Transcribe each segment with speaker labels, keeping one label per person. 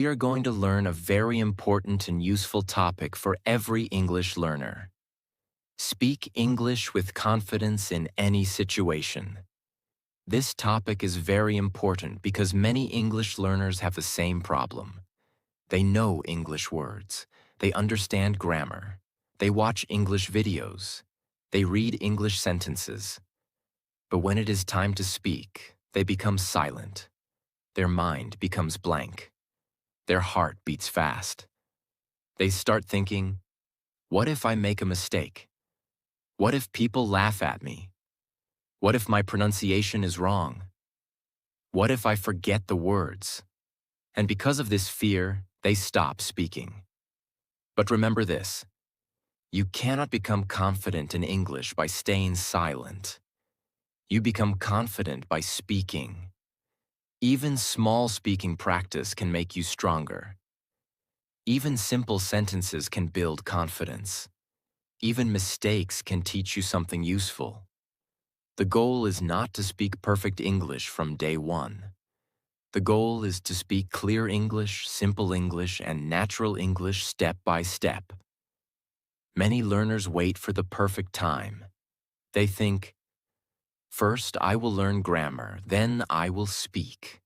Speaker 1: We are going to learn a very important and useful topic for every English learner. Speak English with confidence in any situation. This topic is very important because many English learners have the same problem. They know English words. They understand grammar. They watch English videos. They read English sentences. But when it is time to speak, they become silent. Their mind becomes blank. Their heart beats fast. They start thinking, what if I make a mistake? What if people laugh at me? What if my pronunciation is wrong? What if I forget the words? And because of this fear, they stop speaking. But remember this, you cannot become confident in English by staying silent. You become confident by speaking. Even small speaking practice can make you stronger. Even simple sentences can build confidence. Even mistakes can teach you something useful. The goal is not to speak perfect English from day one. The goal is to speak clear English, simple English, and natural English step by step. Many learners wait for the perfect time. They think, first I will learn grammar, then I will speak.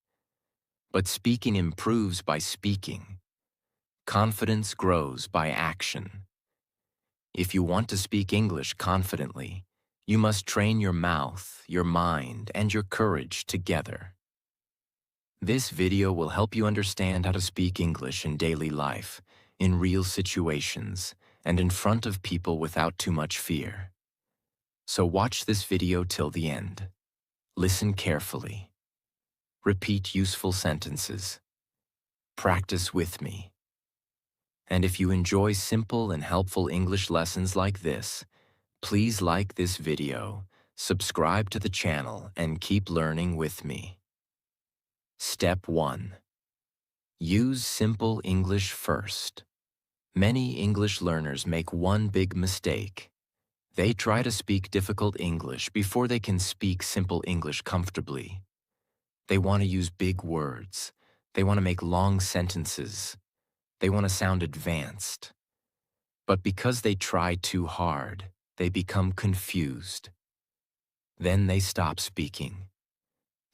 Speaker 1: But speaking improves by speaking. Confidence grows by action. If you want to speak English confidently, you must train your mouth, your mind, and your courage together. This video will help you understand how to speak English in daily life, in real situations, and in front of people without too much fear. So watch this video till the end. Listen carefully. Repeat useful sentences. Practice with me. And if you enjoy simple and helpful English lessons like this, please like this video, subscribe to the channel, and keep learning with me. Step 1. Use simple English first. Many English learners make one big mistake. They try to speak difficult English before they can speak simple English comfortably. They want to use big words. They want to make long sentences. They want to sound advanced. But because they try too hard, they become confused. Then they stop speaking.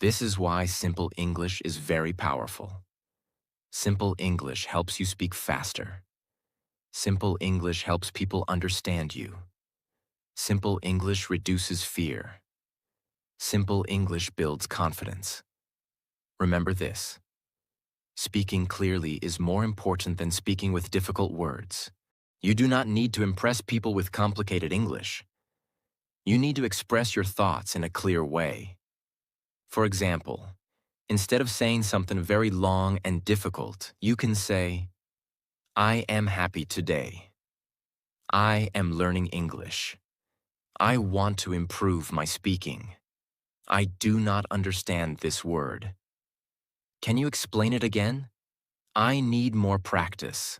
Speaker 1: This is why simple English is very powerful. Simple English helps you speak faster. Simple English helps people understand you. Simple English reduces fear. Simple English builds confidence. Remember this. Speaking clearly is more important than speaking with difficult words. You do not need to impress people with complicated English. You need to express your thoughts in a clear way. For example, instead of saying something very long and difficult, you can say, I am happy today. I am learning English. I want to improve my speaking. I do not understand this word. Can you explain it again? I need more practice.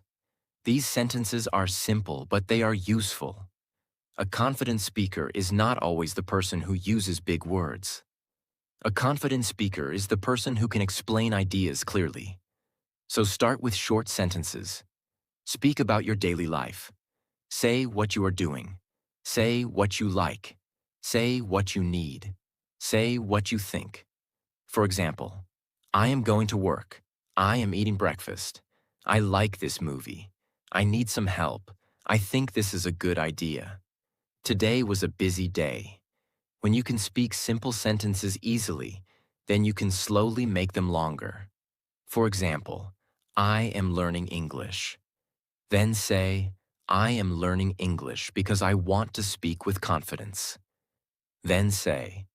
Speaker 1: These sentences are simple, but they are useful. A confident speaker is not always the person who uses big words. A confident speaker is the person who can explain ideas clearly. So start with short sentences. Speak about your daily life. Say what you are doing. Say what you like. Say what you need. Say what you think. For example, I am going to work. I am eating breakfast. I like this movie. I need some help. I think this is a good idea. Today was a busy day. When you can speak simple sentences easily, then you can slowly make them longer. For example, I am learning English. Then say, I am learning English because I want to speak with confidence. Then say,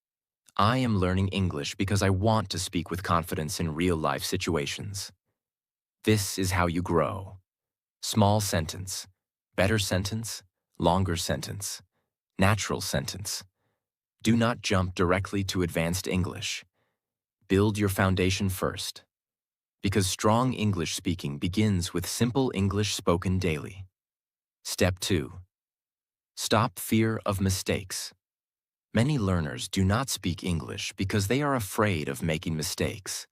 Speaker 1: I am learning English because I want to speak with confidence in real-life situations. This is how you grow. Small sentence, better sentence, longer sentence, natural sentence. Do not jump directly to advanced English. Build your foundation first. Because strong English speaking begins with simple English spoken daily. Step 2. Stop fear of mistakes. Many learners do not speak English because they are afraid of making mistakes.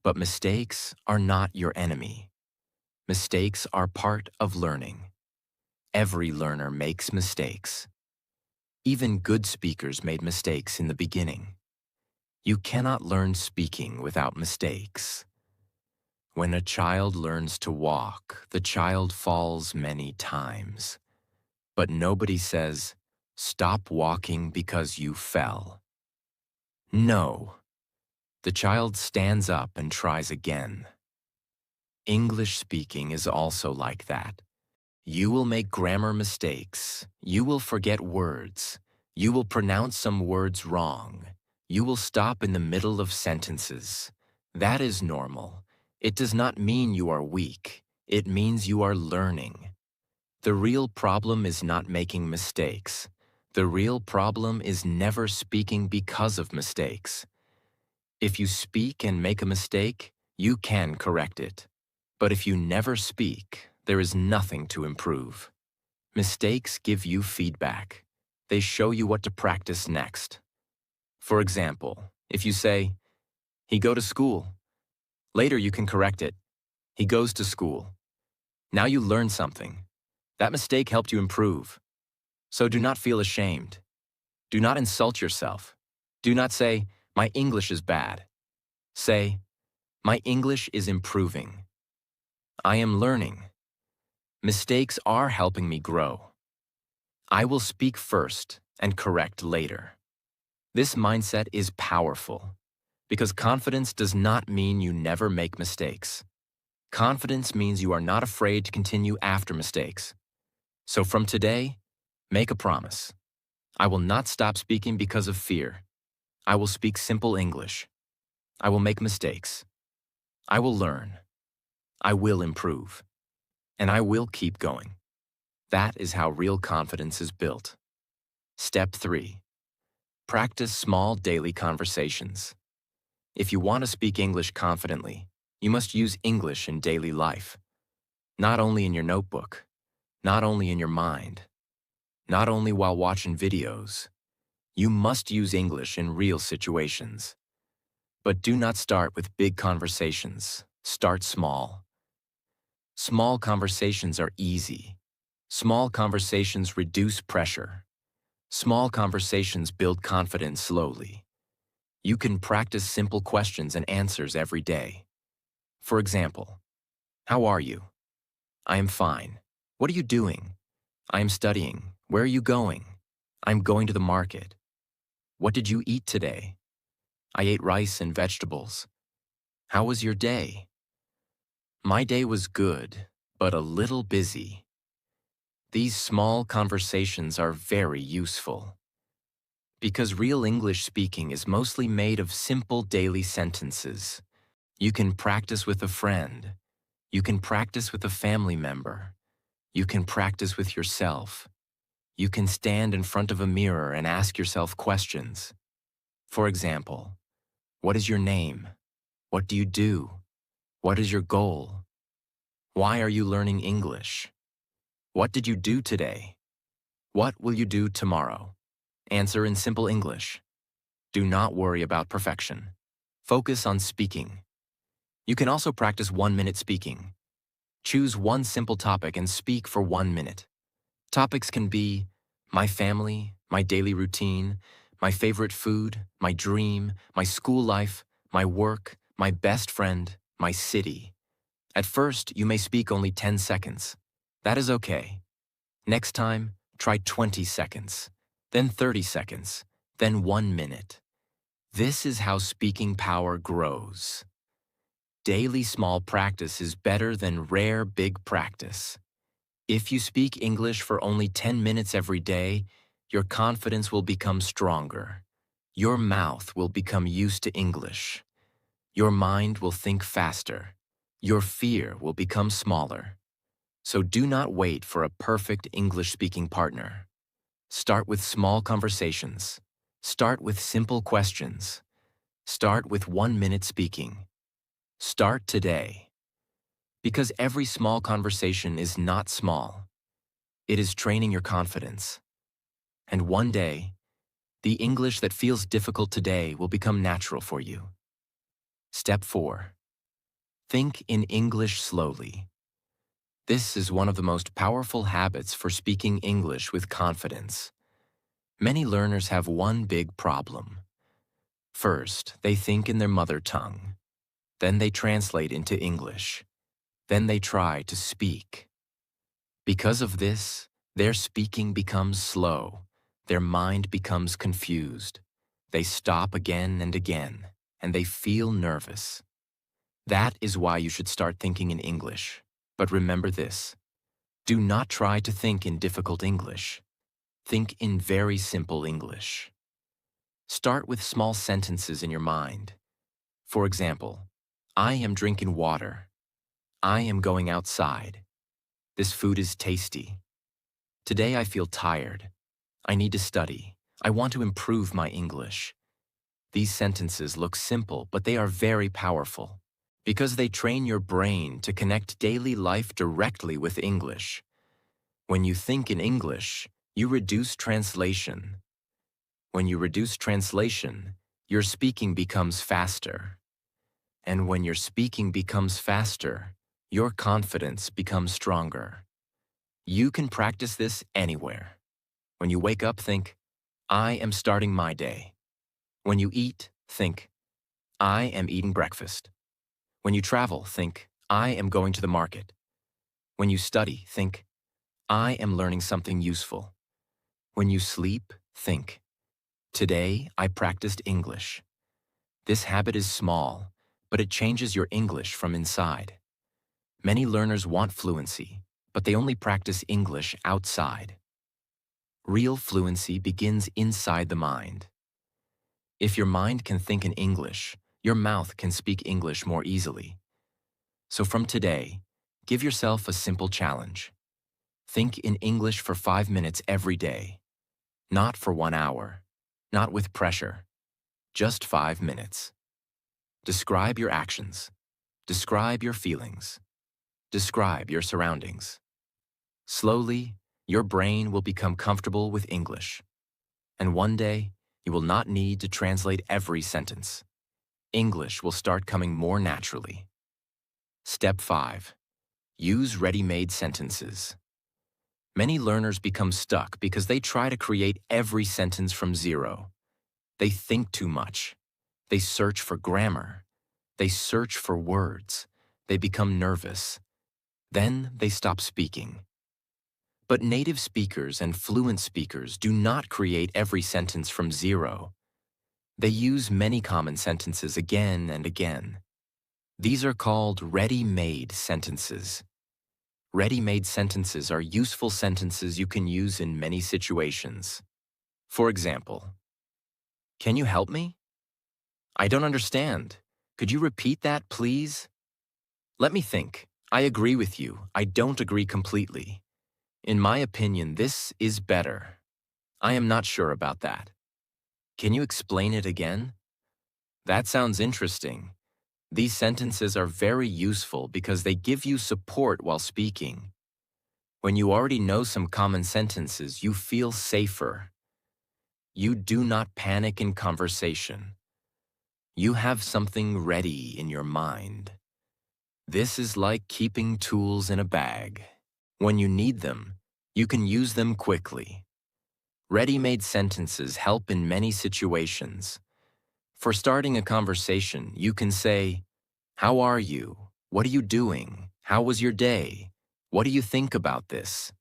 Speaker 1: But mistakes are not your enemy. Mistakes are part of learning. Every learner makes mistakes. Even good speakers made mistakes in the beginning. You cannot learn speaking without mistakes. When a child learns to walk, the child falls many times. But nobody says, "Stop walking because you fell." No, the child stands up and tries again. English speaking is also like that. You will make grammar mistakes. You will forget words. You will pronounce some words wrong. You will stop in the middle of sentences. That is normal. It does not mean you are weak. It means you are learning. The real problem is not making mistakes. The real problem is never speaking because of mistakes. If you speak and make a mistake, you can correct it. But if you never speak, there is nothing to improve. Mistakes give you feedback. They show you what to practice next. For example, if you say, "He go to school," later you can correct it. "He goes to school." Now you learn something. That mistake helped you improve. So do not feel ashamed. Do not insult yourself. Do not say, "My English is bad." Say, "My English is improving. I am learning. Mistakes are helping me grow. I will speak first and correct later." This mindset is powerful because confidence does not mean you never make mistakes. Confidence means you are not afraid to continue after mistakes. So from today, make a promise. I will not stop speaking because of fear. I will speak simple English. I will make mistakes. I will learn. I will improve. And I will keep going. That is how real confidence is built. Step 3. Practice small daily conversations. If you want to speak English confidently, you must use English in daily life. Not only in your notebook, not only in your mind, not only while watching videos. You must use English in real situations. But do not start with big conversations. Start small. Small conversations are easy. Small conversations reduce pressure. Small conversations build confidence slowly. You can practice simple questions and answers every day. For example, "How are you?" "I am fine." "What are you doing?" "I am studying." "Where are you going?" "I'm going to the market." "What did you eat today?" "I ate rice and vegetables." "How was your day?" "My day was good, but a little busy." These small conversations are very useful. Because real English speaking is mostly made of simple daily sentences. You can practice with a friend. You can practice with a family member. You can practice with yourself. You can stand in front of a mirror and ask yourself questions. For example, what is your name? What do you do? What is your goal? Why are you learning English? What did you do today? What will you do tomorrow? Answer in simple English. Do not worry about perfection. Focus on speaking. You can also practice 1-minute speaking. Choose one simple topic and speak for 1 minute. Topics can be my family, my daily routine, my favorite food, my dream, my school life, my work, my best friend, my city. At first, you may speak only 10 seconds. That is okay. Next time, try 20 seconds, then 30 seconds, then 1 minute. This is how speaking power grows. Daily small practice is better than rare big practice. If you speak English for only 10 minutes every day, your confidence will become stronger. Your mouth will become used to English. Your mind will think faster. Your fear will become smaller. So do not wait for a perfect English-speaking partner. Start with small conversations. Start with simple questions. Start with 1-minute speaking. Start today. Because every small conversation is not small. It is training your confidence. And one day, the English that feels difficult today will become natural for you. Step 4. Think in English slowly. This is one of the most powerful habits for speaking English with confidence. Many learners have one big problem. First, they think in their mother tongue. Then they translate into English. Then they try to speak. Because of this, their speaking becomes slow. Their mind becomes confused. They stop again and again, and they feel nervous. That is why you should start thinking in English. But remember this: do not try to think in difficult English. Think in very simple English. Start with small sentences in your mind. For example, I am drinking water. I am going outside. This food is tasty. Today I feel tired. I need to study. I want to improve my English. These sentences look simple, but they are very powerful because they train your brain to connect daily life directly with English. When you think in English, you reduce translation. When you reduce translation, your speaking becomes faster. And when your speaking becomes faster, your confidence becomes stronger. You can practice this anywhere. When you wake up, think, I am starting my day. When you eat, think, I am eating breakfast. When you travel, think, I am going to the market. When you study, think, I am learning something useful. When you sleep, think, today I practiced English. This habit is small, but it changes your English from inside. Many learners want fluency, but they only practice English outside. Real fluency begins inside the mind. If your mind can think in English, your mouth can speak English more easily. So from today, give yourself a simple challenge. Think in English for 5 minutes every day. Not for 1 hour. Not with pressure. Just 5 minutes. Describe your actions. Describe your feelings. Describe your surroundings. Slowly, your brain will become comfortable with English. And one day, you will not need to translate every sentence. English will start coming more naturally. Step 5. Use ready-made sentences. Many learners become stuck because they try to create every sentence from zero. They think too much. They search for grammar. They search for words. They become nervous. Then they stop speaking. But native speakers and fluent speakers do not create every sentence from zero. They use many common sentences again and again. These are called ready-made sentences. Ready-made sentences are useful sentences you can use in many situations. For example, can you help me? I don't understand. Could you repeat that, please? Let me think. I agree with you. I don't agree completely. In my opinion, this is better. I am not sure about that. Can you explain it again? That sounds interesting. These sentences are very useful because they give you support while speaking. When you already know some common sentences, you feel safer. You do not panic in conversation. You have something ready in your mind. This is like keeping tools in a bag. When you need them, you can use them quickly. Ready-made sentences help in many situations. For starting a conversation, you can say, how are you? What are you doing? How was your day? What do you think about this?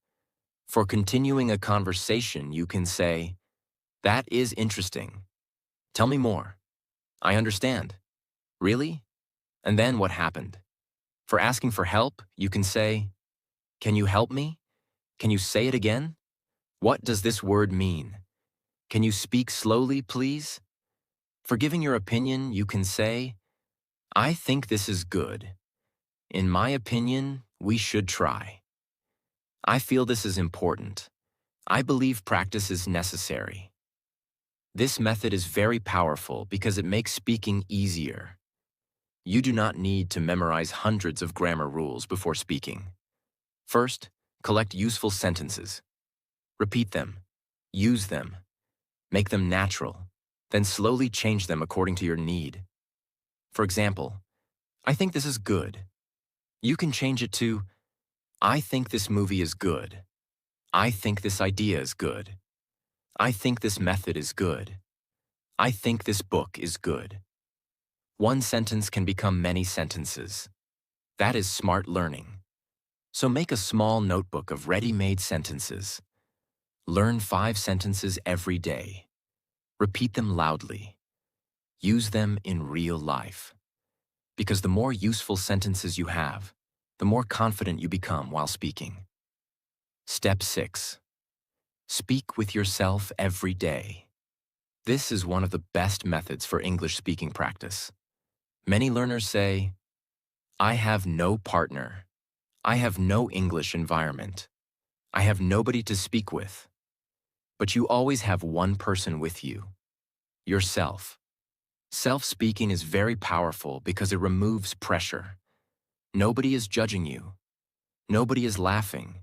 Speaker 1: For continuing a conversation, you can say, that is interesting. Tell me more. I understand. Really? And then what happened? For asking for help, you can say, can you help me? Can you say it again? What does this word mean? Can you speak slowly, please? For giving your opinion, you can say, I think this is good. In my opinion, we should try. I feel this is important. I believe practice is necessary. This method is very powerful because it makes speaking easier. You do not need to memorize hundreds of grammar rules before speaking. First, collect useful sentences. Repeat them. Use them. Make them natural. Then slowly change them according to your need. For example, I think this is good. You can change it to, I think this movie is good. I think this idea is good. I think this method is good. I think this book is good. One sentence can become many sentences. That is smart learning. So make a small notebook of ready-made sentences. Learn 5 sentences every day. Repeat them loudly. Use them in real life. Because the more useful sentences you have, the more confident you become while speaking. Step 6. Speak with yourself every day. This is one of the best methods for English speaking practice. Many learners say, I have no partner. I have no English environment. I have nobody to speak with. But you always have one person with you, yourself. Self-speaking is very powerful because it removes pressure. Nobody is judging you. Nobody is laughing.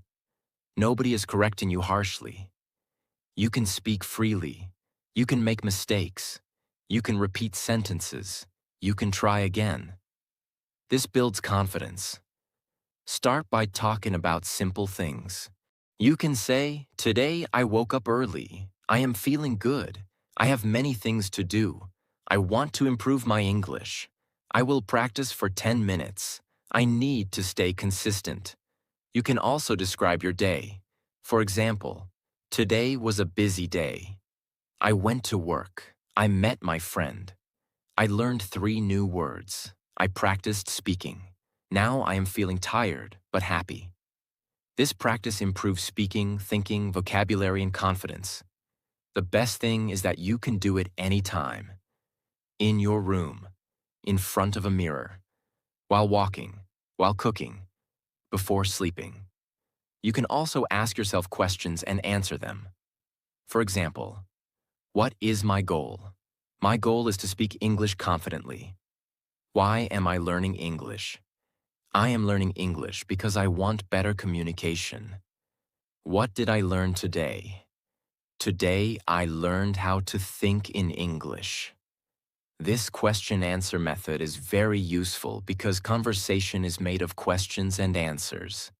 Speaker 1: Nobody is correcting you harshly. You can speak freely. You can make mistakes. You can repeat sentences. You can try again. This builds confidence. Start by talking about simple things. You can say, today I woke up early. I am feeling good. I have many things to do. I want to improve my English. I will practice for 10 minutes. I need to stay consistent. You can also describe your day. For example, today was a busy day. I went to work. I met my friend. I learned 3 new words. I practiced speaking. Now I am feeling tired, but happy. This practice improves speaking, thinking, vocabulary, and confidence. The best thing is that you can do it anytime. In your room, in front of a mirror, while walking, while cooking, before sleeping. You can also ask yourself questions and answer them. For example, what is my goal? My goal is to speak English confidently. Why am I learning English? I am learning English because I want better communication. What did I learn today? Today, I learned how to think in English. This question-answer method is very useful because conversation is made of questions and answers.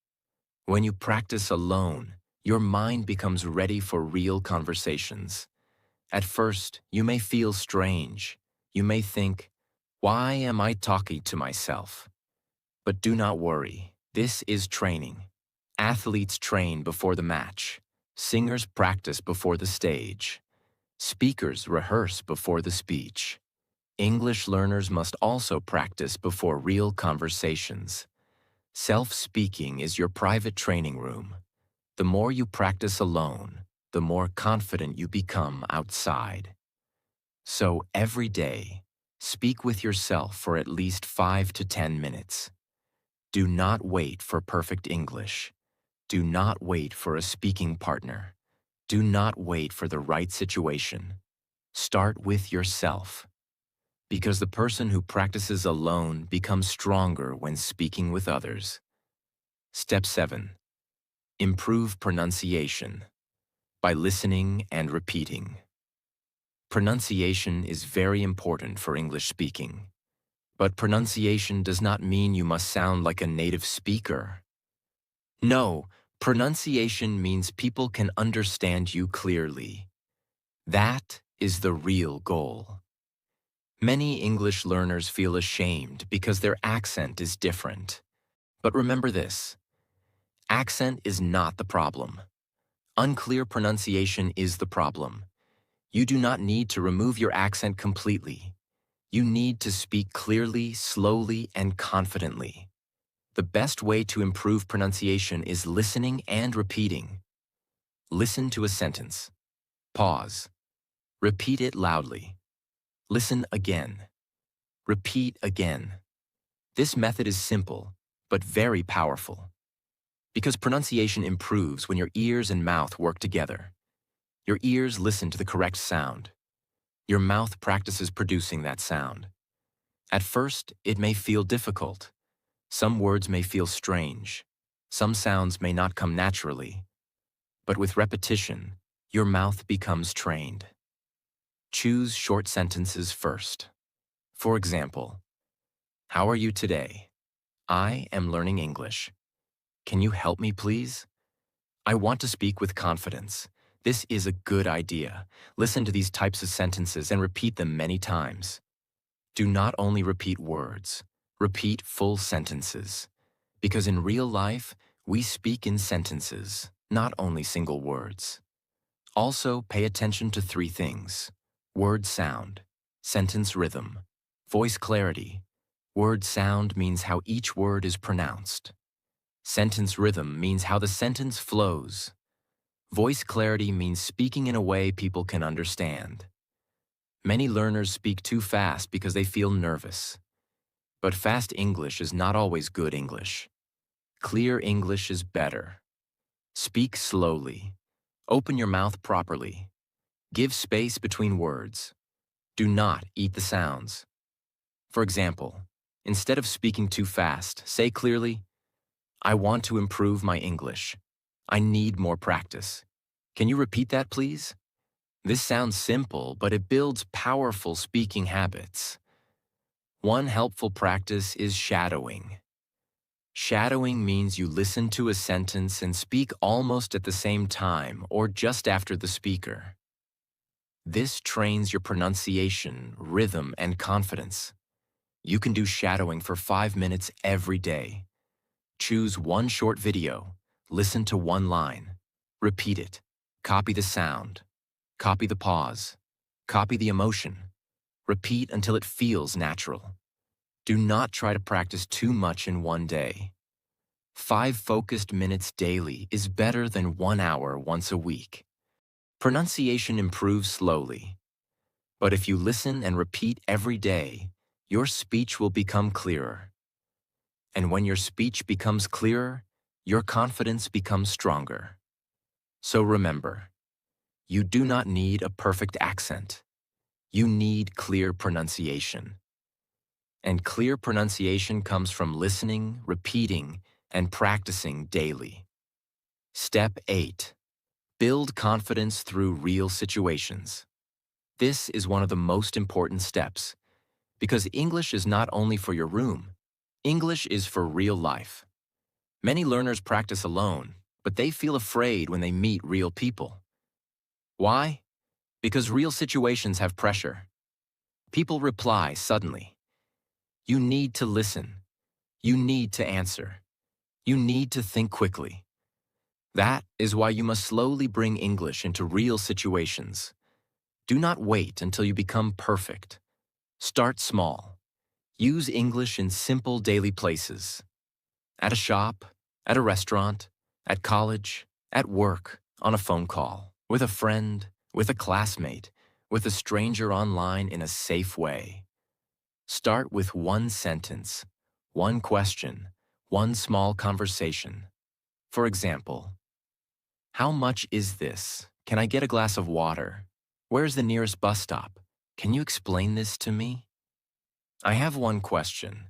Speaker 1: When you practice alone, your mind becomes ready for real conversations. At first, you may feel strange. You may think, why am I talking to myself? But do not worry, this is training. Athletes train before the match. Singers practice before the stage. Speakers rehearse before the speech. English learners must also practice before real conversations. Self-speaking is your private training room. The more you practice alone, the more confident you become outside. So every day, speak with yourself for at least 5 to 10 minutes. Do not wait for perfect English. Do not wait for a speaking partner. Do not wait for the right situation. Start with yourself. Because the person who practices alone becomes stronger when speaking with others. Step 7. Improve pronunciation by listening and repeating. Pronunciation is very important for English speaking. But pronunciation does not mean you must sound like a native speaker. No, pronunciation means people can understand you clearly. That is the real goal. Many English learners feel ashamed because their accent is different. But remember this, accent is not the problem. Unclear pronunciation is the problem. You do not need to remove your accent completely. You need to speak clearly, slowly, and confidently. The best way to improve pronunciation is listening and repeating. Listen to a sentence. Pause. Repeat it loudly. Listen again. Repeat again. This method is simple, but very powerful. Because pronunciation improves when your ears and mouth work together. Your ears listen to the correct sound. Your mouth practices producing that sound. At first, it may feel difficult. Some words may feel strange. Some sounds may not come naturally. But with repetition, your mouth becomes trained. Choose short sentences first. For example, How are you today? I am learning English. Can you help me, please? I want to speak with confidence. This is a good idea. Listen to these types of sentences and repeat them many times. Do not only repeat words, repeat full sentences. Because in real life, we speak in sentences, not only single words. Also, pay attention to three things: word sound, sentence rhythm, voice clarity. Word sound means how each word is pronounced. Sentence rhythm means how the sentence flows. Voice clarity means speaking in a way people can understand. Many learners speak too fast because they feel nervous. But fast English is not always good English. Clear English is better. Speak slowly. Open your mouth properly. Give space between words. Do not eat the sounds. For example, instead of speaking too fast, say clearly, "I want to improve my English. I need more practice." Can you repeat that, please? This sounds simple, but it builds powerful speaking habits. One helpful practice is shadowing. Shadowing means you listen to a sentence and speak almost at the same time or just after the speaker. This trains your pronunciation, rhythm, and confidence. You can do shadowing for 5 minutes every day. Choose one short video, listen to one line, repeat it, copy the sound, copy the pause, copy the emotion, repeat until it feels natural. Do not try to practice too much in one day. 5 focused minutes daily is better than 1 hour once a week. Pronunciation improves slowly, but if you listen and repeat every day, your speech will become clearer. And when your speech becomes clearer, your confidence becomes stronger. So remember, you do not need a perfect accent. You need clear pronunciation. And clear pronunciation comes from listening, repeating, and practicing daily. Step 8. Build confidence through real situations. This is one of the most important steps, because English is not only for your room. English is for real life. Many learners practice alone, but they feel afraid when they meet real people. Why? Because real situations have pressure. People reply suddenly. You need to listen. You need to answer. You need to think quickly. That is why you must slowly bring English into real situations. Do not wait until you become perfect. Start small. Use English in simple daily places. At a shop, at a restaurant, at college, at work, on a phone call, with a friend, with a classmate, with a stranger online in a safe way. Start with one sentence, one question, one small conversation. For example, how much is this? Can I get a glass of water? Where's the nearest bus stop? Can you explain this to me? I have one question.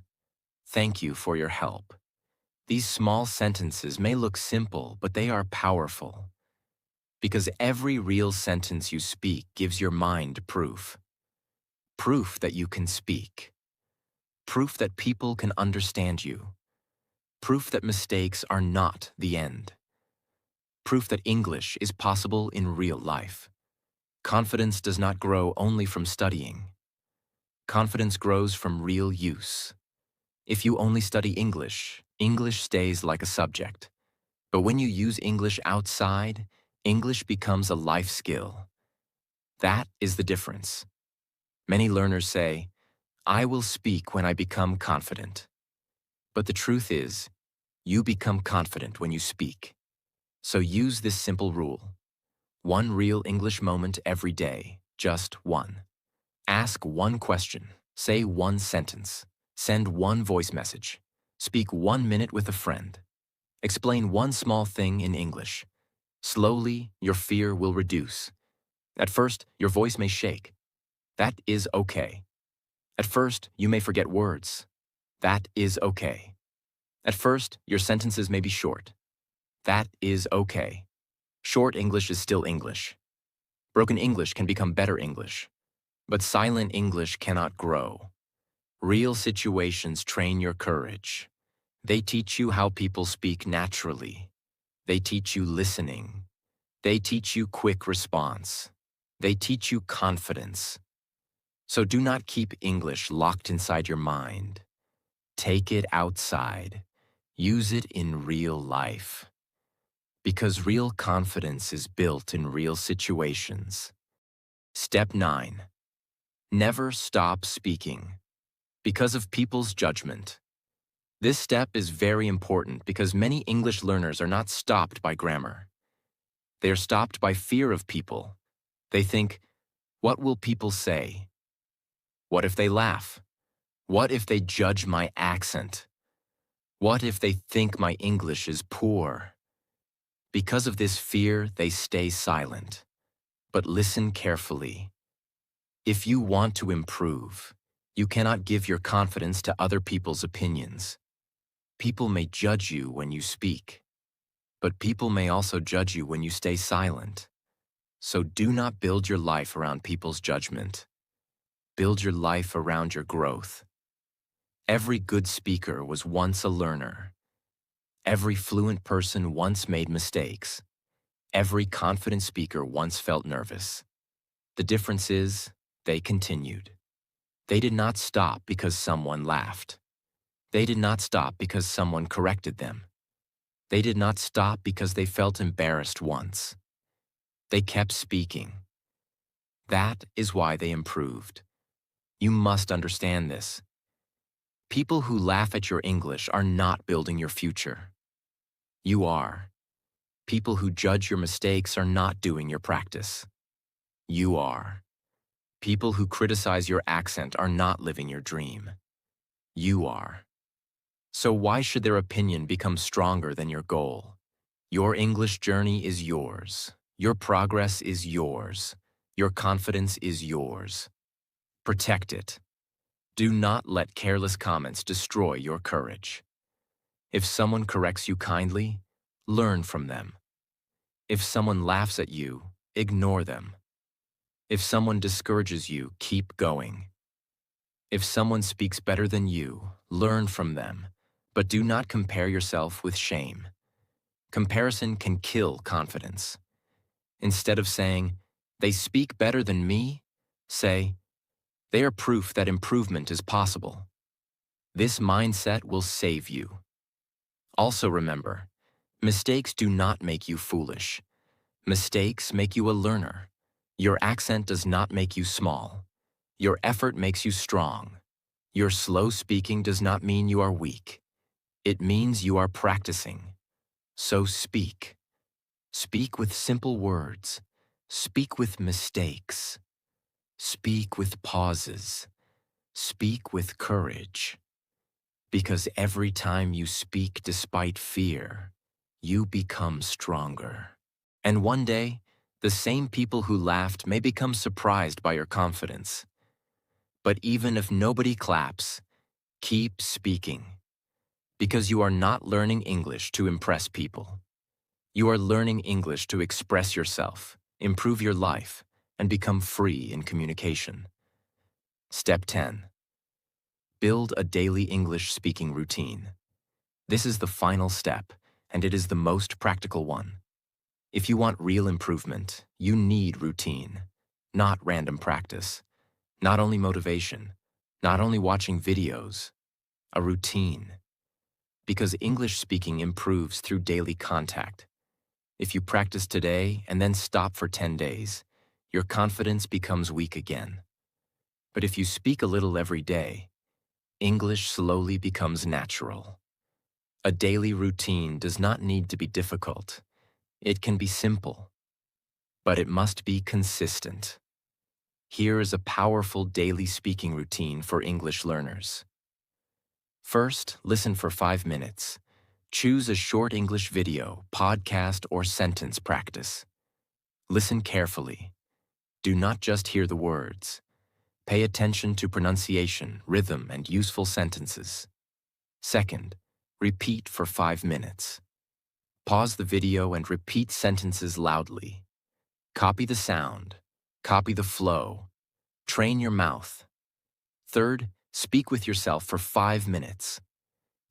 Speaker 1: Thank you for your help. These small sentences may look simple, but they are powerful. Because every real sentence you speak gives your mind proof. Proof that you can speak. Proof that people can understand you. Proof that mistakes are not the end. Proof that English is possible in real life. Confidence does not grow only from studying. Confidence grows from real use. If you only study English, English stays like a subject. But when you use English outside, English becomes a life skill. That is the difference. Many learners say, "I will speak when I become confident." But the truth is, you become confident when you speak. So use this simple rule. One real English moment every day, just one. Ask one question, say one sentence, send one voice message, speak 1 minute with a friend. Explain one small thing in English. Slowly, your fear will reduce. At first, your voice may shake. That is okay. At first, you may forget words. That is okay. At first, your sentences may be short. That is okay. Short English is still English. Broken English can become better English. But silent English cannot grow. Real situations train your courage. They teach you how people speak naturally. They teach you listening. They teach you quick response. They teach you confidence. So do not keep English locked inside your mind. Take it outside. Use it in real life. Because real confidence is built in real situations. Step 9. Never stop speaking. Because of people's judgment. This step is very important because many English learners are not stopped by grammar. They are stopped by fear of people. They think, what will people say? What if they laugh? What if they judge my accent? What if they think my English is poor? Because of this fear, they stay silent. But listen carefully. If you want to improve, you cannot give your confidence to other people's opinions. People may judge you when you speak, but people may also judge you when you stay silent. So do not build your life around people's judgment. Build your life around your growth. Every good speaker was once a learner. Every fluent person once made mistakes. Every confident speaker once felt nervous. The difference is, they continued. They did not stop because someone laughed. They did not stop because someone corrected them. They did not stop because they felt embarrassed once. They kept speaking. That is why they improved. You must understand this. People who laugh at your English are not building your future. You are. People who judge your mistakes are not doing your practice. You are. People who criticize your accent are not living your dream. You are. So why should their opinion become stronger than your goal? Your English journey is yours. Your progress is yours. Your confidence is yours. Protect it. Do not let careless comments destroy your courage. If someone corrects you kindly, learn from them. If someone laughs at you, ignore them. If someone discourages you, keep going. If someone speaks better than you, learn from them, but do not compare yourself with shame. Comparison can kill confidence. Instead of saying, they speak better than me, say, they are proof that improvement is possible. This mindset will save you. Also remember, mistakes do not make you foolish. Mistakes make you a learner. Your accent does not make you small. Your effort makes you strong. Your slow speaking does not mean you are weak. It means you are practicing. So speak. Speak with simple words. Speak with mistakes. Speak with pauses. Speak with courage. Because every time you speak despite fear, you become stronger. And one day, the same people who laughed may become surprised by your confidence. But even if nobody claps, keep speaking. Because you are not learning English to impress people. You are learning English to express yourself, improve your life, and become free in communication. Step 10. Build a daily English speaking routine. This is the final step, and it is the most practical one. If you want real improvement, you need routine, not random practice, not only motivation, not only watching videos, a routine. Because English speaking improves through daily contact. If you practice today and then stop for 10 days, your confidence becomes weak again. But if you speak a little every day, English slowly becomes natural. A daily routine does not need to be difficult. It can be simple, but it must be consistent. Here is a powerful daily speaking routine for English learners. First, listen for 5 minutes. Choose a short English video, podcast, or sentence practice. Listen carefully. Do not just hear the words. Pay attention to pronunciation, rhythm, and useful sentences. Second, repeat for 5 minutes. Pause the video and repeat sentences loudly. Copy the sound. Copy the flow. Train your mouth. Third, Speak with yourself for 5 minutes.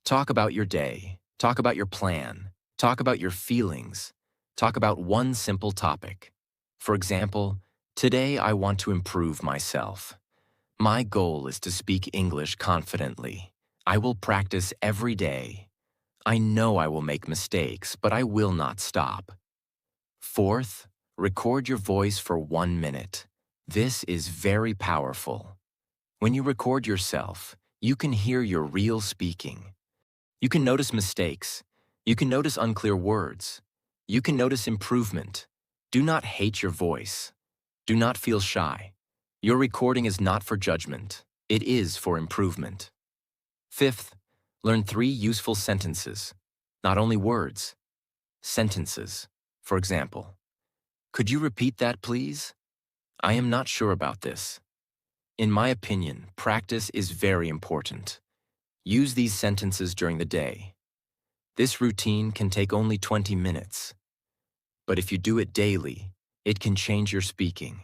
Speaker 1: Talk about your day. Talk about your plan. Talk about your feelings. Talk about one simple topic. For example, today I want to improve myself. My goal is to speak English confidently. I will practice every day. I know I will make mistakes, but I will not stop. Fourth, record your voice for 1 minute. This is very powerful. When you record yourself, you can hear your real speaking. You can notice mistakes. You can notice unclear words. You can notice improvement. Do not hate your voice. Do not feel shy. Your recording is not for judgment. It is for improvement. Fifth, learn 3 useful sentences. Not only words, sentences. For example, could you repeat that, please? I am not sure about this. In my opinion, practice is very important. Use these sentences during the day. This routine can take only 20 minutes. But if you do it daily, it can change your speaking.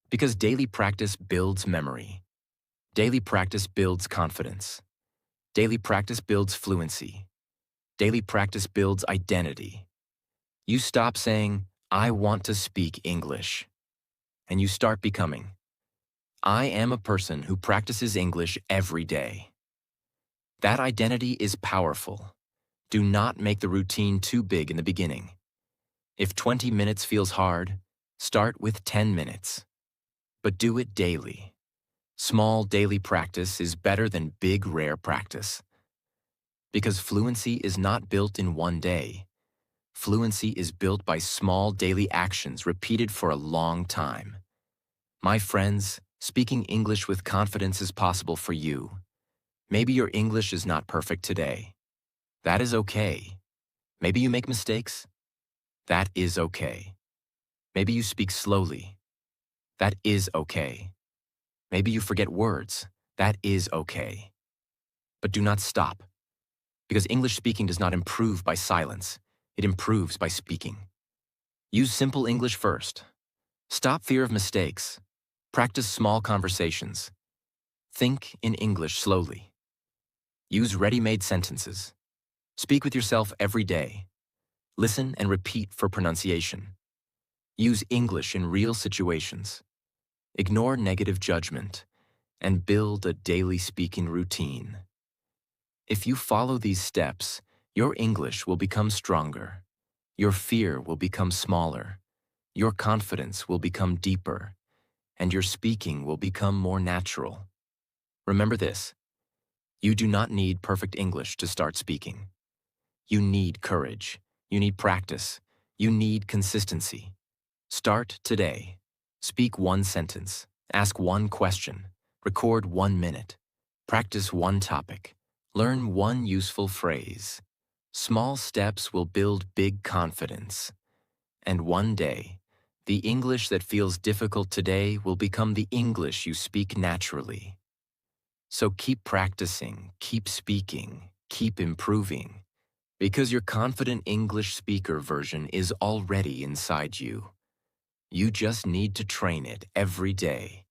Speaker 1: Because daily practice builds memory. Daily practice builds confidence. Daily practice builds fluency. Daily practice builds identity. You stop saying, I want to speak English. And you start becoming, I am a person who practices English every day. That identity is powerful. Do not make the routine too big in the beginning. If 20 minutes feels hard, start with 10 minutes. But do it daily. Small daily practice is better than big rare practice. Because fluency is not built in one day. Fluency is built by small daily actions repeated for a long time. My friends, speaking English with confidence is possible for you. Maybe your English is not perfect today. That is okay. Maybe you make mistakes. That is okay. Maybe you speak slowly. That is okay. Maybe you forget words. That is okay. But do not stop. Because English speaking does not improve by silence. It improves by speaking. Use simple English first. Stop fear of mistakes. Practice small conversations. Think in English slowly. Use ready-made sentences. Speak with yourself every day. Listen and repeat for pronunciation. Use English in real situations. Ignore negative judgment and build a daily speaking routine. If you follow these steps, your English will become stronger. Your fear will become smaller. Your confidence will become deeper. And your speaking will become more natural. Remember this. You do not need perfect English to start speaking. You need courage. You need practice. You need consistency. Start today. Speak one sentence. Ask one question. Record 1 minute. Practice one topic. Learn one useful phrase. Small steps will build big confidence. And one day, the English that feels difficult today will become the English you speak naturally. So keep practicing, keep speaking, keep improving, because your confident English speaker version is already inside you. You just need to train it every day.